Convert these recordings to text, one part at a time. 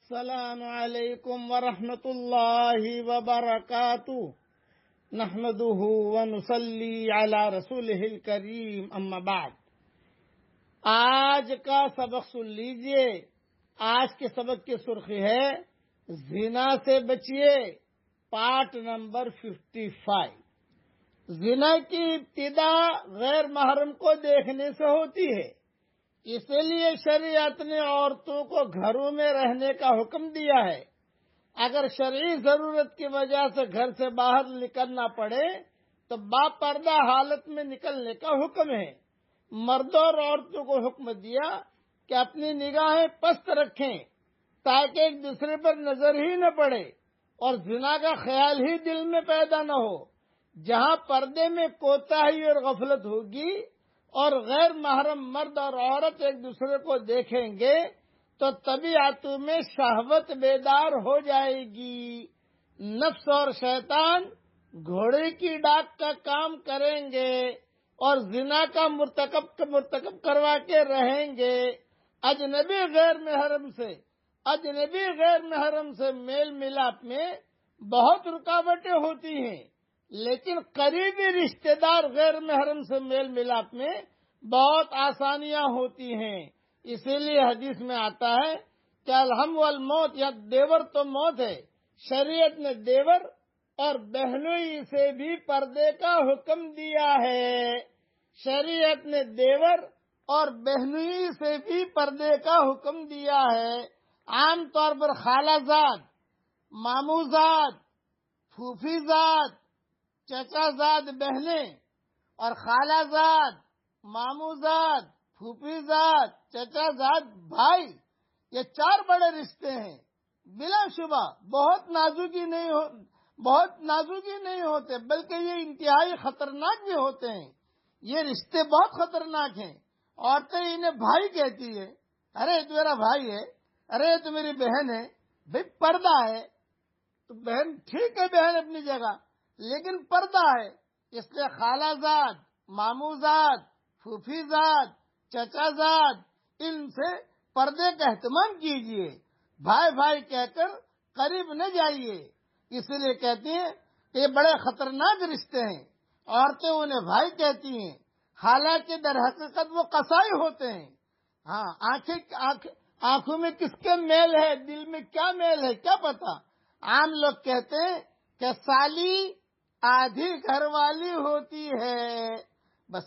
السلام علیکم ورحمۃ اللہ وبرکاتہ نحمده ونصلی علی رسولہ الکریم اما بعد۔ آج کا سبق سن لیجئے۔ آج کے سبق کی سرخی ہے زنا سے بچیے، پارٹ نمبر 55۔ زنا کی ابتدا غیر محرم کو دیکھنے سے ہوتی ہے، اس لیے شریعت نے عورتوں کو گھروں میں رہنے کا حکم دیا ہے۔ اگر شرعی ضرورت کی وجہ سے گھر سے باہر نکلنا پڑے تو باپردہ حالت میں نکلنے کا حکم ہے۔ مردوں اور عورتوں کو حکم دیا کہ اپنی نگاہیں پست رکھیں تاکہ ایک دوسرے پر نظر ہی نہ پڑے اور زنا کا خیال ہی دل میں پیدا نہ ہو۔ جہاں پردے میں کوتاہی اور غفلت ہوگی اور غیر محرم مرد اور عورت ایک دوسرے کو دیکھیں گے تو طبیعتوں میں شہوت بیدار ہو جائے گی۔ نفس اور شیطان گھوڑے کی ڈاک کا کام کریں گے اور زنا کا مرتکب کروا کے رہیں گے۔ اجنبی غیر محرم سے میل ملاپ میں بہت رکاوٹیں ہوتی ہیں، لیکن قریبی رشتہ دار غیر محرم سے میل ملاپ میں بہت آسانیاں ہوتی ہیں۔ اسی لیے حدیث میں آتا ہے کہ الحم والموت، یا دیور تو موت ہے۔ شریعت نے دیور اور بہنوئی سے بھی پردے کا حکم دیا ہے۔ شریعت نے دیور اور بہنوئی سے بھی پردے کا حکم دیا ہے۔ عام طور پر خالہ زاد، ماموں زاد، پھوپھی زاد، چچا زاد بہنیں اور خالہ زاد، ماموں زاد، پھوپھی زاد، چچا زاد بھائی، یہ چار بڑے رشتے ہیں۔ بلا شبہ بہت نازکی نہیں ہوتے، بلکہ یہ انتہائی خطرناک بھی ہوتے ہیں۔ یہ رشتے بہت خطرناک ہیں۔ عورتیں انہیں بھائی کہتی ہے، ارے یہ تو میرا بھائی ہے، ارے یہ تو میری بہن ہے۔ بھئی پردہ ہے تو بہن ٹھیک ہے، بہن اپنی جگہ، لیکن پردہ ہے، اس لیے خالہ زاد، ماموں زاد، پھوپھی زاد، چچا زاد، ان سے پردے کا اہتمام کیجئے۔ بھائی بھائی کہہ کر قریب نہ جائیے۔ اسی لیے کہتی ہیں کہ یہ بڑے خطرناک رشتے ہیں۔ عورتیں انہیں بھائی کہتی ہیں، حالانکہ در حقیقت وہ قصائی ہوتے ہیں۔ ہاں، آنکھوں میں کس کے میل ہے، دل میں کیا میل ہے کیا پتا۔ عام لوگ کہتے ہیں کہ سالی آدھی گھر والی ہوتی ہے۔ بس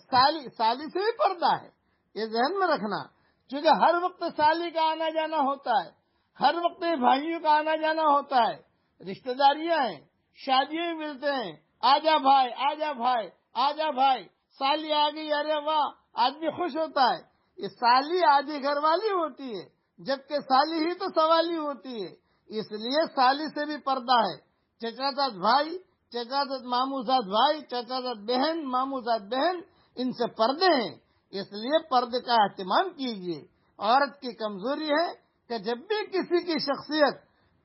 سالی سے بھی پردہ ہے، یہ ذہن میں رکھنا، کیونکہ ہر وقت سالی کا آنا جانا ہوتا ہے، ہر وقت بھائیوں کا آنا جانا ہوتا ہے، رشتہ داریاں ہیں، شادیوں میں ملتے ہیں، آجا بھائی آجا بھائی آجا بھائی، سالی آ گئی، ارے واہ، آدمی خوش ہوتا ہے۔ یہ سالی آدھی گھر والی ہوتی ہے، جبکہ سالی ہی تو سوالی ہوتی ہے۔ اس لیے سالی سے بھی پردہ ہے۔ چچا زاد بھائی، چچا زاد ماموں زاد بھائی، چچا زاد بہن، ماموں زاد بہن، ان سے پردے ہیں۔ اس لیے پردے کا اہتمام کیجیے۔ عورت کی کمزوری ہے کہ جب بھی کسی کی شخصیت،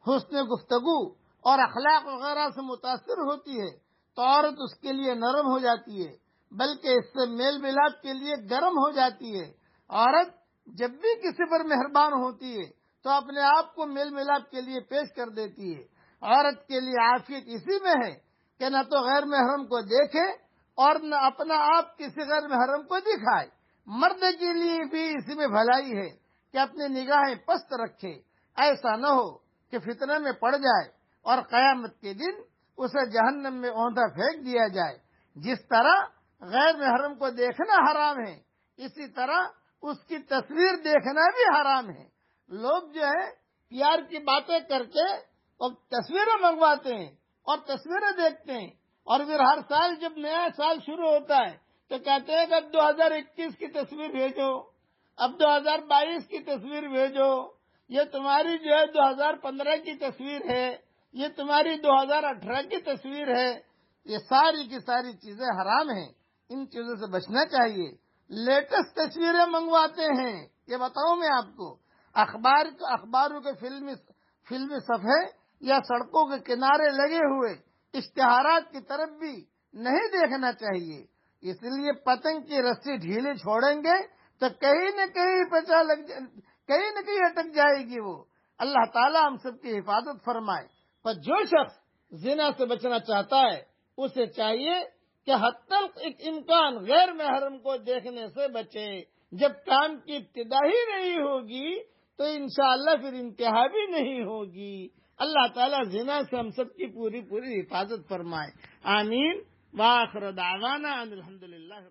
حسن گفتگو اور اخلاق وغیرہ سے متاثر ہوتی ہے تو عورت اس کے لیے نرم ہو جاتی ہے، بلکہ اس سے میل ملاپ کے لیے گرم ہو جاتی ہے۔ عورت جب بھی کسی پر مہربان ہوتی ہے تو اپنے آپ کو میل ملاپ کے لیے پیش کر دیتی ہے۔ عورت کے لیے عافیت اسی میں ہے کہ نہ تو غیر محرم کو دیکھے اور نہ اپنا آپ کسی غیر محرم کو دکھائے۔ مرد کے لیے بھی اسی میں بھلائی ہے کہ اپنی نگاہیں پست رکھے، ایسا نہ ہو کہ فتنہ میں پڑ جائے اور قیامت کے دن اسے جہنم میں اوندا پھینک دیا جائے۔ جس طرح غیر محرم کو دیکھنا حرام ہے، اسی طرح اس کی تصویر دیکھنا بھی حرام ہے۔ لوگ جو ہے پیار کی باتیں کر کے اور تصویریں منگواتے ہیں اور تصویریں دیکھتے ہیں، اور پھر ہر سال جب نیا سال شروع ہوتا ہے تو کہتے ہیں کہ اب 2021 کی تصویر بھیجو، اب 2022 کی تصویر بھیجو، یہ تمہاری جو ہے 2015 کی تصویر ہے، یہ تمہاری 2018 کی تصویر ہے۔ یہ ساری کی ساری چیزیں حرام ہیں، ان چیزوں سے بچنا چاہیے۔ لیٹسٹ تصویریں منگواتے ہیں، یہ بتاؤں میں آپ کو، اخباروں کے فلمی صفحے یا سڑکوں کے کنارے لگے ہوئے اشتہارات کی طرف بھی نہیں دیکھنا چاہیے۔ اس لیے پتنگ کی رسی ڈھیلی چھوڑیں گے تو کہیں نہ کہیں اٹک جائے گی وہ۔ اللہ تعالیٰ ہم سب کی حفاظت فرمائے۔ پر جو شخص زنا سے بچنا چاہتا ہے اسے چاہیے کہ حتی ایک امکان غیر محرم کو دیکھنے سے بچے۔ جب کام کی ابتدا ہی نہیں ہوگی تو انشاءاللہ پھر انتہا بھی نہیں ہوگی۔ اللہ تعالیٰ زنا سے ہم سب کی پوری حفاظت فرمائے، آمین۔ وآخر دعوانا ان الحمدللہ۔